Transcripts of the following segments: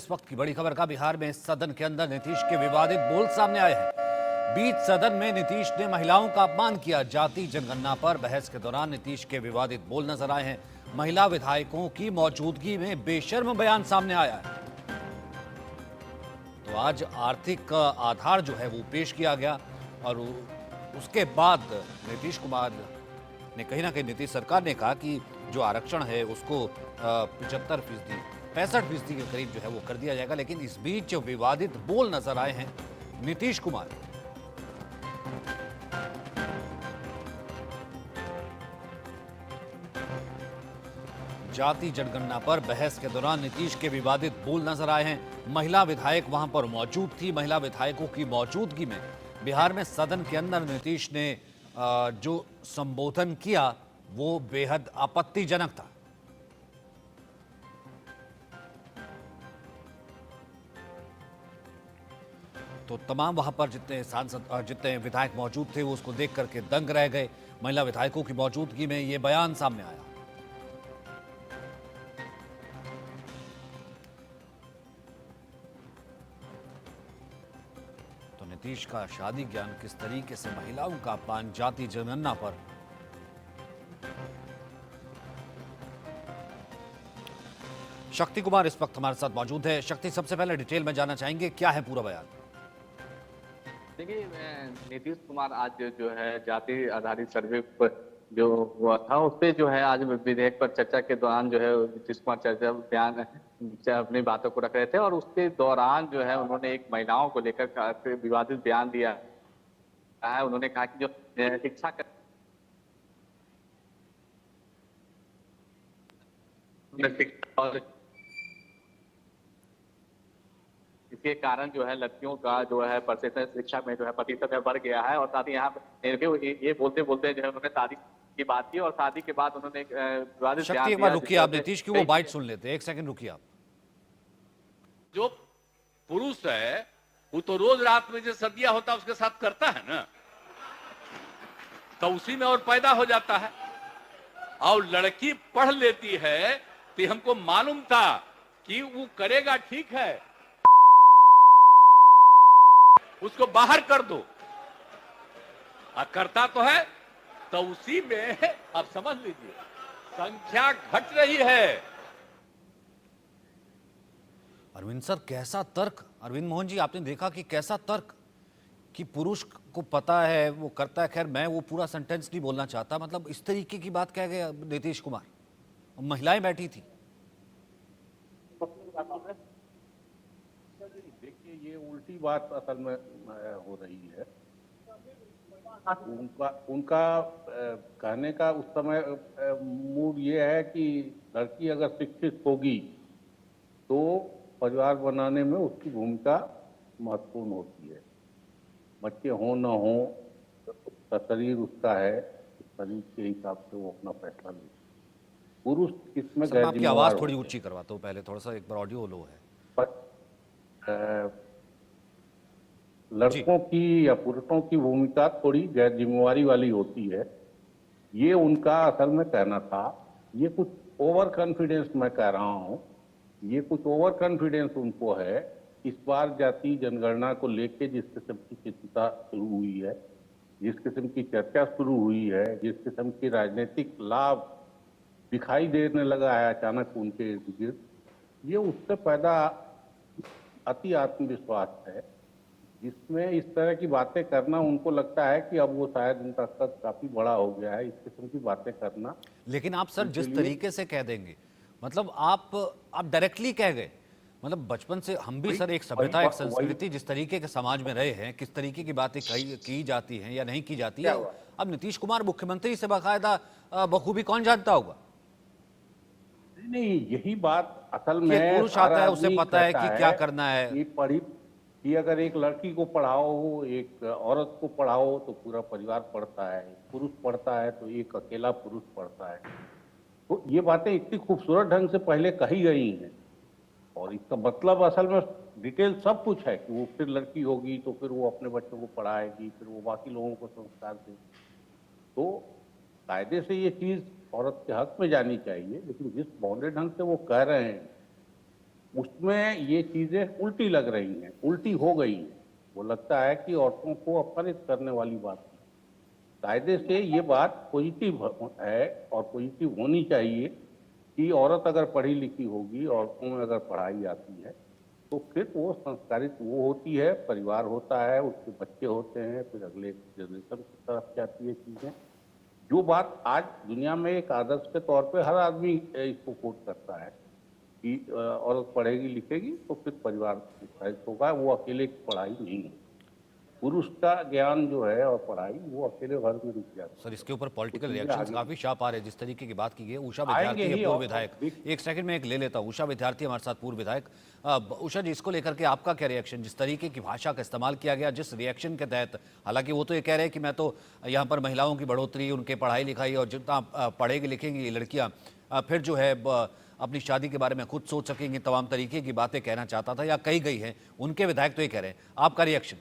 इस वक्त की बड़ी खबर का। बिहार में सदन के अंदर नीतीश के विवादित बोल सामने आए हैं। बीच सदन में नीतीश ने महिलाओं का अपमान किया। जाति जनगणना पर बहस के दौरान नीतीश के विवादित बोल नजर आए हैं। महिला विधायकों की मौजूदगी में बेशर्म बयान सामने आया है। तो आज आर्थिक आधार जो है वो पेश किया गया और उसके बाद नीतीश कुमार ने कहीं ना कहीं नीतीश सरकार ने कहा कि जो आरक्षण है उसको 75%, 65% के करीब जो है वो कर दिया जाएगा। लेकिन इस बीच विवादित बोल नजर आए हैं नीतीश कुमार। जाति जनगणना पर बहस के दौरान नीतीश के विवादित बोल नजर आए हैं। महिला विधायक वहां पर मौजूद थी। महिला विधायकों की मौजूदगी में बिहार में सदन के अंदर नीतीश ने जो संबोधन किया वो बेहद आपत्तिजनक था। तो तमाम वहां पर जितने सांसद जितने विधायक मौजूद थे वो उसको देख करके दंग रह गए। महिला विधायकों की मौजूदगी में ये बयान सामने आया। तो नीतीश का शादी ज्ञान, किस तरीके से महिलाओं का अपमान, जाति जनगणना पर। शक्ति कुमार इस वक्त हमारे साथ मौजूद है। शक्ति, सबसे पहले डिटेल में जानना चाहेंगे क्या है पूरा बयान। देखिए, नीतीश कुमार आज जो है जाति आधारित सर्वे पर जो हुआ था उस पे जो है आज विधेयक पर चर्चा के दौरान जो है नीतीश कुमार चर्चा बयान अपनी बातों को रख रहे थे और उसके दौरान जो है उन्होंने एक महिलाओं को लेकर काफी विवादित बयान दिया है। उन्होंने कहा कि जो शिक्षा और इसके कारण जो है लड़कियों का जो है प्रतिशत शिक्षा में जो है प्रतिशत है बढ़ गया है। और साथ ही यहाँ पे ये बोलते बोलते जो है उन्होंने शादी की बात की और शादी के बाद उन्होंने विवादित शक्ति, एक बार रुकिए आप, नीतीश की वो बाइट सुन लेते हैं। एक सेकंड रुकिए आप। जो पुरुष है वो तो रोज रात में जो सदिया होता है उसके साथ करता है ना, तो उसी में और पैदा हो जाता है। और लड़की पढ़ लेती है तो हमको मालूम था कि वो करेगा, ठीक है, उसको बाहर कर दो। करता तो है, तो उसी में आप समझ लीजिए संख्या घट रही है। अरविंद सर, कैसा तर्क। अरविंद मोहन जी, आपने देखा कि कैसा तर्क कि पुरुष को पता है वो करता है। खैर, मैं वो पूरा सेंटेंस नहीं बोलना चाहता। मतलब इस तरीके की बात कह गए नीतीश कुमार। महिलाएं बैठी थी। देखिए, ये उल्टी बात असल में हो रही है। उनका कहने का उस समय मूड ये है कि लड़की अगर शिक्षित होगी तो परिवार बनाने में उसकी भूमिका महत्वपूर्ण होती है। बच्चे हों ना हो, उसका शरीर उसका है, शरीर के हिसाब से वो अपना फैसला ले। पुरुष इसमें सर, मैं आपकी आवाज थोड़ी ऊंची करवाता हूँ पहले, थोड़ा सा एक बार ऑडियो लो है। लड़कों की या पुरुषों की भूमिका थोड़ी गैर जिम्मेवारी वाली होती है, ये उनका असल में कहना था। ये कुछ ओवर कॉन्फिडेंस मैं कह रहा हूँ, ये कुछ ओवर कॉन्फिडेंस उनको है। इस बार जाति जनगणना को लेके जिस किस्म की चिंता शुरू हुई है, जिस किस्म की चर्चा शुरू हुई है, जिस किस्म की राजनीतिक लाभ दिखाई देने लगा है अचानक उनके इर्द गिर्द, ये उससे पैदा अति आत्मविश्वास है, जिसमें इस तरह की बातें करना उनको लगता है कि अब वो शायद उनका कद काफी बड़ा हो गया है, इस किस्म की बातें करना। लेकिन आप सर जिस तरीके से कह देंगे, मतलब आप डायरेक्टली कह गए। मतलब बचपन से हम भी सर एक सभ्यता, एक संस्कृति, जिस तरीके के समाज में रहे हैं, किस तरीके की बातें की जाती हैं या नहीं की जाती है। अब नीतीश कुमार मुख्यमंत्री से बाकायदा बखूबी कौन जानता होगा। नहीं, यही बात असल में पुरुष आता है, उसे पता है कि क्या करना है। कि अगर एक लड़की को पढ़ाओ, एक औरत को पढ़ाओ तो पूरा परिवार पढ़ता है, पुरुष पढ़ता है तो एक अकेला पुरुष पढ़ता है। तो ये बातें इतनी खूबसूरत ढंग से पहले कही गई हैं और इसका मतलब असल में डिटेल सब कुछ है कि वो फिर लड़की होगी तो फिर वो अपने बच्चों को पढ़ाएगी, फिर वो बाकी लोगों को संस्कार देगी। तो कायदे से ये चीज औरत के हक में जानी चाहिए, लेकिन जिस बौने ढंग से वो कह रहे हैं उसमें ये चीजें उल्टी लग रही हैं, उल्टी हो गई हैं। वो लगता है कि औरतों को अपमानित करने वाली बात है। कायदे से ये बात पॉजिटिव है और पॉजिटिव होनी चाहिए कि औरत अगर पढ़ी लिखी होगी, औरतों में अगर पढ़ाई आती है, तो फिर वो संस्कारित वो होती है, परिवार होता है, उसके बच्चे होते हैं, फिर अगले जनरेशन की तरफ जाती है चीजें। जो बात आज दुनिया में एक आदर्श के तौर पे हर आदमी इसको कोट करता है कि औरत पढ़ेगी लिखेगी तो फिर परिवार विकसित होगा, वो अकेले की पढ़ाई नहीं है। पुरुष का ज्ञान जो है और पढ़ाई वो अकेले घर में रुक जाता है। सर, इसके ऊपर पॉलिटिकल तो चीजें रिएक्शंस आगे काफी शार्प आ रहे हैं जिस तरीके की बात की गई है। उषा आएंगे विद्यार्थी है, ही पूर्व और विधायक। देख- एक सेकंड में एक ले लेता हूँ, उषा विद्यार्थी हमारे साथ, पूर्व विधायक। उषा जी, इसको लेकर के आपका क्या रिएक्शन, जिस तरीके की भाषा का इस्तेमाल किया गया, जिस रिएक्शन के तहत, हालांकि वो तो ये कह रहे हैं कि मैं तो यहाँ पर महिलाओं की बढ़ोतरी, उनके पढ़ाई लिखाई और जितना पढ़ेगी लिखेंगी ये लड़कियाँ फिर जो है अपनी शादी के बारे में खुद सोच सकेंगी, तमाम तरीके की बातें कहना चाहता था या कही गई है। उनके विधायक तो ये कह रहे हैं, आपका रिएक्शन?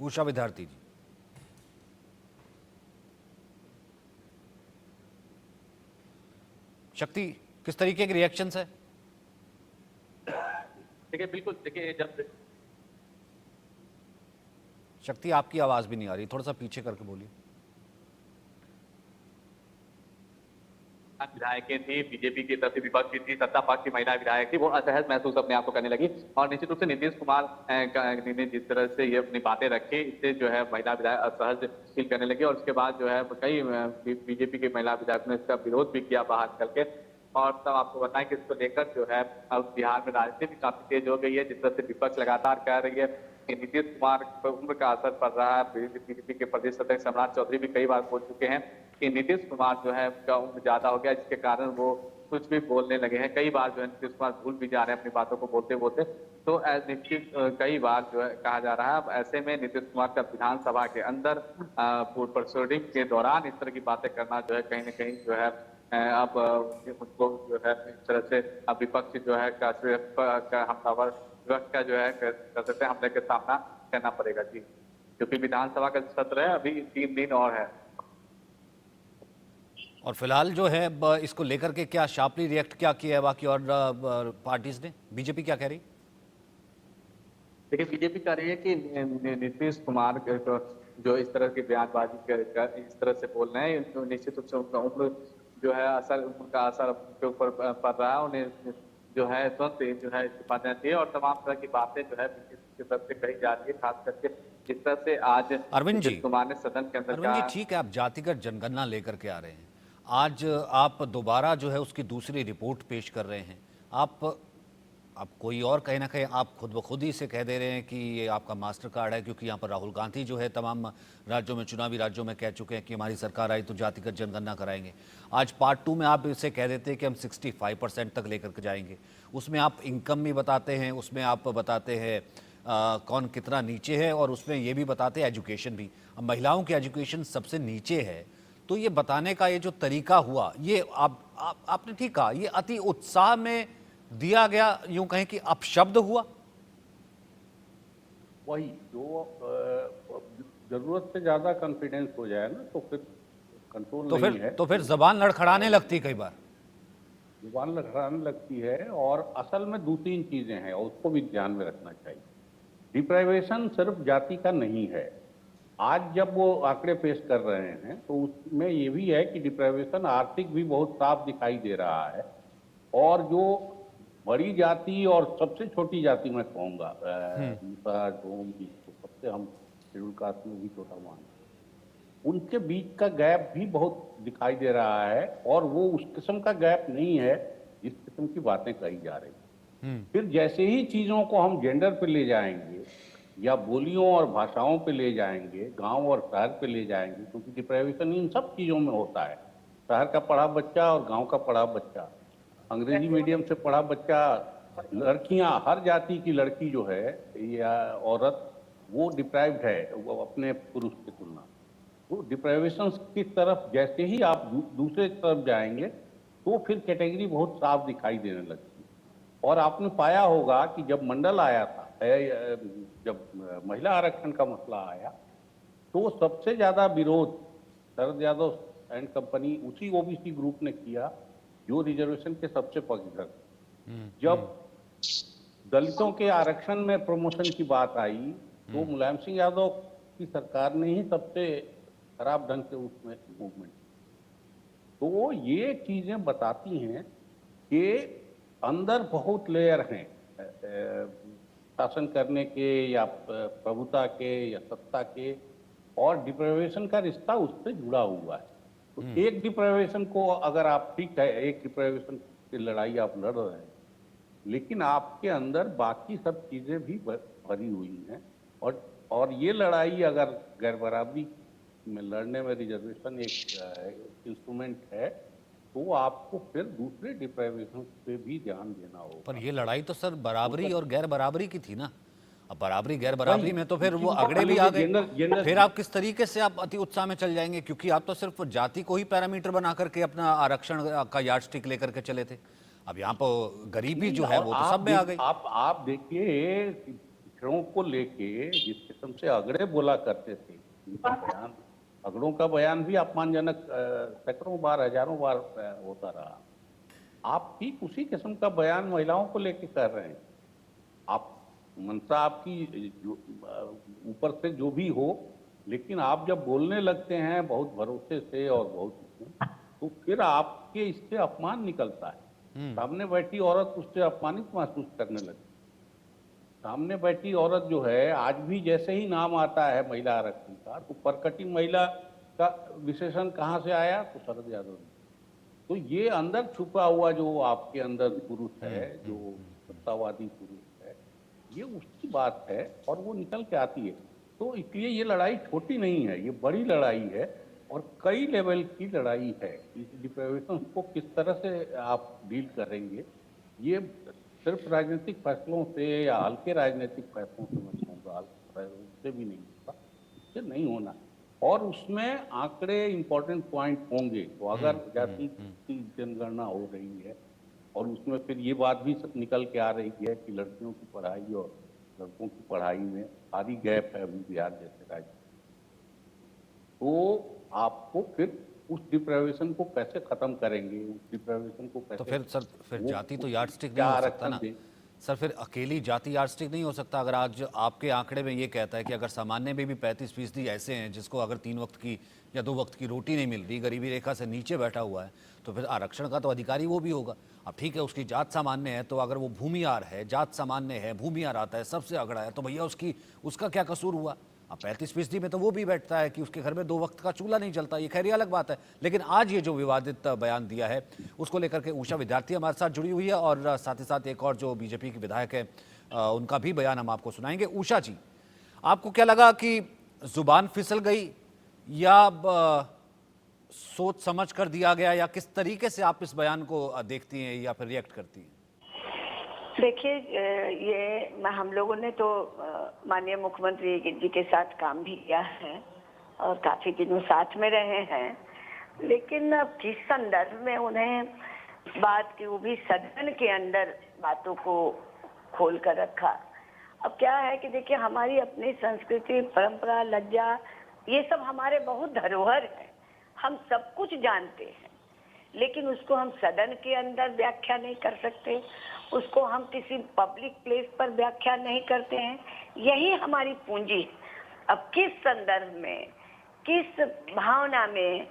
उषा विद्यार्थी जी। शक्ति, किस तरीके के रिएक्शंस है? देखिए बिल्कुल, देखिए जब शक्ति, आपकी आवाज भी नहीं आ रही, थोड़ा सा पीछे करके बोलिए। विधायकें थी, बीजेपी की तरफ से विपक्ष की थी, सत्ता पक्ष की महिला विधायक थी, वो असहज महसूस अपने आप को करने लगी। और निश्चित रूप से नीतीश कुमार ने जिस तरह से ये अपनी बातें रखी, इससे जो है महिला विधायक असहज फील करने लगी। और उसके बाद जो है कई बीजेपी के महिला विधायकों ने इसका विरोध भी किया बाहर निकल के। और तब आपको बताएं कि इसको लेकर जो है अब बिहार में राजनीति भी काफी तेज हो गई है। जिस तरह से विपक्ष लगातार कह रही है कि नीतीश कुमार पर उम्र का असर पड़ रहा है। बीजेपी के प्रदेश अध्यक्ष सम्राट चौधरी भी कई बार बोल चुके हैं कि नीतीश कुमार जो है उनका उम्र ज्यादा हो गया, जिसके कारण वो कुछ भी बोलने लगे हैं। कई बार जो है नीतीश कुमार भूल भी जा रहे हैं अपनी बातों को बोलते बोलते। तो निश्चित कई बार जो है कहा जा रहा है, अब ऐसे में नीतीश कुमार का विधानसभा के अंदर पूर्व प्रोसीडिंग के दौरान इस तरह की बातें करना जो है कहीं न कहीं जो है अब उनको जो है इस तरह से अब विपक्ष जो है हमलावर विपक्ष का जो है कर सकते हैं हमले का सामना करना पड़ेगा जी, क्योंकि विधानसभा का सत्र है अभी 3 दिन और है। और फिलहाल जो है इसको लेकर के क्या शार्पली रिएक्ट क्या किया है बाकी और पार्टीज ने? बीजेपी क्या कह रही? देखिए बीजेपी कह रही है कि नीतीश कुमार जो इस तरह की बयानबाजी इस तरह से बोल रहे हैं, तो निश्चित रूप से उनका उम्र जो है उनका असर उनके ऊपर पड़ रहा है। उन्हें जो है तुरंत जो है इस्तीफा देना चाहिए। और तमाम तरह की बातें जो है बीजेपी की तरफ से कही जा रही है, खास करके जिस तरह से आज अरविंद जी, नीतीश कुमार ने सदन के अंदर अरविंद जी ठीक है, आप जातिगत जनगणना लेकर के आ रहे हैं, आज आप दोबारा जो है उसकी दूसरी रिपोर्ट पेश कर रहे हैं। आप कोई और कहीं ना कहीं आप खुद ब खुद ही से कह दे रहे हैं कि ये आपका मास्टर कार्ड है, क्योंकि यहाँ पर राहुल गांधी जो है तमाम राज्यों में, चुनावी राज्यों में कह चुके हैं कि हमारी सरकार आई तो जातिगत जनगणना कराएंगे। आज पार्ट 2 में आप इसे कह देते हैं कि हम 65% तक लेकर के जाएंगे। उसमें आप इनकम भी बताते हैं, उसमें आप बताते हैं कौन कितना नीचे है, और उसमें ये भी बताते हैं एजुकेशन भी। अब महिलाओं की एजुकेशन सबसे नीचे है, तो ये बताने का ये जो तरीका हुआ, ये आपने ठीक कहा, ये अति उत्साह में दिया गया, यूं कहें कि अपशब्द हुआ। वही जो जरूरत से ज्यादा कॉन्फिडेंस हो जाए ना तो फिर कंट्रोल नहीं है, तो फिर जबान लड़खड़ाने लगती कई बार, जुबान लड़खड़ाने लगती है। और असल में 2-3 चीजें हैं और उसको भी ध्यान में रखना चाहिए। डिप्राइवेशन सिर्फ जाति का नहीं है। आज जब वो आंकड़े पेश कर रहे हैं तो उसमें ये भी है कि डिप्राइवेशन आर्थिक भी बहुत साफ दिखाई दे रहा है। और जो बड़ी जाति और सबसे छोटी जाति मैं कहूँगा, सबसे हम शेड्यूल कास्ट में भी छोटा मान, उनके बीच का गैप भी बहुत दिखाई दे रहा है। और वो उस किस्म का गैप नहीं है जिस किस्म की बातें कही जा रही। फिर जैसे ही चीजों को हम जेंडर पे ले जाएंगे या बोलियों और भाषाओं पे ले जाएंगे, गांव और शहर पे ले जाएंगे, क्योंकि डिप्राइवेशन इन सब चीजों में होता है। शहर का पढ़ा बच्चा और गांव का पढ़ा बच्चा, अंग्रेजी मीडियम से पढ़ा बच्चा, लड़कियां, हर जाति की लड़की जो है या औरत वो डिप्राइव्ड है वो अपने पुरुष की तुलना। तो डिप्राइवेशन की तरफ जैसे ही आप दूसरे तरफ जाएंगे तो फिर कैटेगरी बहुत साफ दिखाई देने लगती है। और आपने पाया होगा कि जब मंडल आया था, जब महिला आरक्षण का मसला आया, तो सबसे ज्यादा विरोध शरद यादव एंड कंपनी उसी ओबीसी ग्रुप ने किया जो रिजर्वेशन के सबसे पक्षधर थे। जब दलितों के आरक्षण में प्रमोशन की बात आई तो मुलायम सिंह यादव की सरकार ने ही सबसे खराब ढंग से उसमें मूवमेंट। तो ये चीजें बताती हैं कि अंदर बहुत लेयर हैं शासन करने के या प्रभुता के या सत्ता के, और डिप्राइवेशन का रिश्ता उससे जुड़ा हुआ है। तो एक डिप्राइवेशन को अगर आप, ठीक है, एक डिप्राइवेशन की लड़ाई आप लड़ रहे हैं, लेकिन आपके अंदर बाकी सब चीजें भी भरी हुई हैं, और ये लड़ाई अगर गैर बराबरी में लड़ने में रिजर्वेशन एक इंस्ट्रूमेंट है, तो आपको फिर दूसरे डिप्राइवेशन पे भी ध्यान देना होगा। पर ये लड़ाई तो सर बराबरी और गैर बराबरी की थी ना। अब बराबरी गैर बराबरी में तो फिर वो अगड़े भी आ गए। फिर आप किस तरीके से आप अति उत्साह में चल जाएंगे, क्योंकि आप तो सिर्फ जाति को ही पैरामीटर बना करके अपना आरक्षण का यार्डस्टिक लेकर के चले थे। अब यहाँ पर गरीबी जो है वो तो सब में आ गई। आप देखिए, पिछड़ों को लेके जिस किस्म से अगड़े बोला करते थे, उनका बयान, अगड़ों का बयान भी अपमानजनक सैकड़ों बार, हजारों बार होता रहा। आप ठीक उसी किस्म का बयान महिलाओं को लेके कर रहे हैं। आप मनसा आपकी ऊपर से जो भी हो, लेकिन आप जब बोलने लगते हैं बहुत भरोसे से और बहुत, तो फिर आपके इससे अपमान निकलता है। सामने बैठी औरत उससे अपमानित महसूस करने लगती। सामने बैठी औरत जो है, आज भी जैसे ही नाम आता है महिला आरक्षण का, तो परकटी महिला का विशेषण कहाँ से आया? तो शरद यादव ने। तो ये अंदर छुपा हुआ जो आपके अंदर पुरुष है, जो सत्तावादी पुरुष है, ये उसकी बात है और वो निकल के आती है। तो इसलिए ये लड़ाई छोटी नहीं है, ये बड़ी लड़ाई है और कई लेवल की लड़ाई है। इस डिप्राइवेशन को किस तरह से आप डील करेंगे, ये सिर्फ राजनीतिक फैसलों से या हल्के राजनीतिक फैसलों से मैं कहूँगा, उससे भी नहीं होगा, उससे नहीं होना। और उसमें आंकड़े इंपॉर्टेंट पॉइंट होंगे। तो अगर जाति की जनगणना हो रही है और उसमें फिर ये बात भी निकल के आ रही है कि लड़कियों की पढ़ाई और लड़कों की पढ़ाई में भारी गैप है अभी बिहार जैसे राज्य, तो आपको फिर उस डिप्राइवेशन को कैसे खत्म करेंगे, उस डिप्राइवेशन को कैसे, तो फिर सर फिर जाति तो यार्डस्टिक नहीं हो सकता ना सर। फिर अकेली जाति यार्डस्टिक नहीं हो सकता। अगर आज आपके आंकड़े में ये कहता है कि अगर सामान्य में भी 35% ऐसे हैं जिसको अगर 3 वक्त की या 2 वक्त की रोटी नहीं मिल रही, गरीबी रेखा से नीचे बैठा हुआ है, तो फिर आरक्षण का तो अधिकारी वो भी होगा। अब ठीक है, उसकी जात सामान्य है, तो अगर वो भूमियार है, जात सामान्य है, भूमियार आता है, सबसे अगड़ा है, तो भैया उसका क्या कसूर हुआ? अब 35% में तो वो भी बैठता है कि उसके घर में 2 वक्त का चूल्हा नहीं चलता, ये खैर अलग बात है। लेकिन आज ये जो विवादित बयान दिया है, उसको लेकर के उषा विद्यार्थी हमारे साथ जुड़ी हुई है और साथ ही साथ एक और जो बीजेपी की विधायक है, उनका भी बयान हम आपको सुनाएंगे। उषा जी, आपको क्या लगा कि जुबान फिसल गई या सोच समझ कर दिया गया, या किस तरीके से आप इस बयान को देखती हैं या फिर रिएक्ट करती हैं? देखिए, ये हम लोगों ने तो माननीय मुख्यमंत्री जी के साथ काम भी किया है और काफी दिनों साथ में रहे हैं, लेकिन अब किस संदर्भ में उन्हें बात की, वो भी सदन के अंदर बातों को खोल कर रखा। अब क्या है कि देखिए, हमारी अपनी संस्कृति, परंपरा, लज्जा, ये सब हमारे बहुत धरोहर है, हम सब कुछ जानते हैं, लेकिन उसको हम सदन के अंदर व्याख्या नहीं कर सकते, उसको हम किसी पब्लिक प्लेस पर व्याख्या नहीं करते हैं। यही हमारी पूंजी है। अब किस संदर्भ में, किस भावना में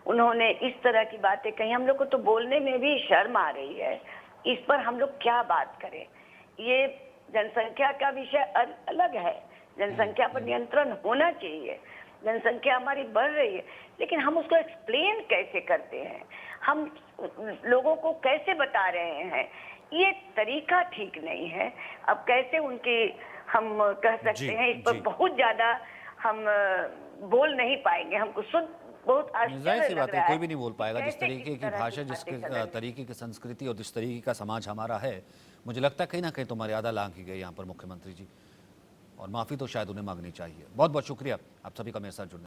उन्होंने इस तरह की बातें कही, हम लोग को तो बोलने में भी शर्म आ रही है। इस पर हम लोग क्या बात करें? ये जनसंख्या का विषय अलग है, जनसंख्या पर नियंत्रण होना चाहिए, जनसंख्या हमारी बढ़ रही है, लेकिन हम उसको एक्सप्लेन कैसे करते हैं, हम लोगों को कैसे बता रहे हैं, ये तरीका ठीक नहीं है। अब कैसे उनके हम कह सकते हैं, इस पर बहुत ज्यादा हम बोल नहीं पाएंगे, हमको सुन बहुत जाहिर सी बात है, कोई भी नहीं बोल पाएगा। जिस तरीके की भाषा, जिस तरीके की संस्कृति और जिस तरीके का समाज हमारा है, मुझे लगता है कहीं ना कहीं तो मर्यादा लांघी गई यहाँ पर मुख्यमंत्री जी, और माफ़ी तो शायद उन्हें मांगनी चाहिए। बहुत बहुत शुक्रिया आप सभी का मेरे साथ जुड़ने।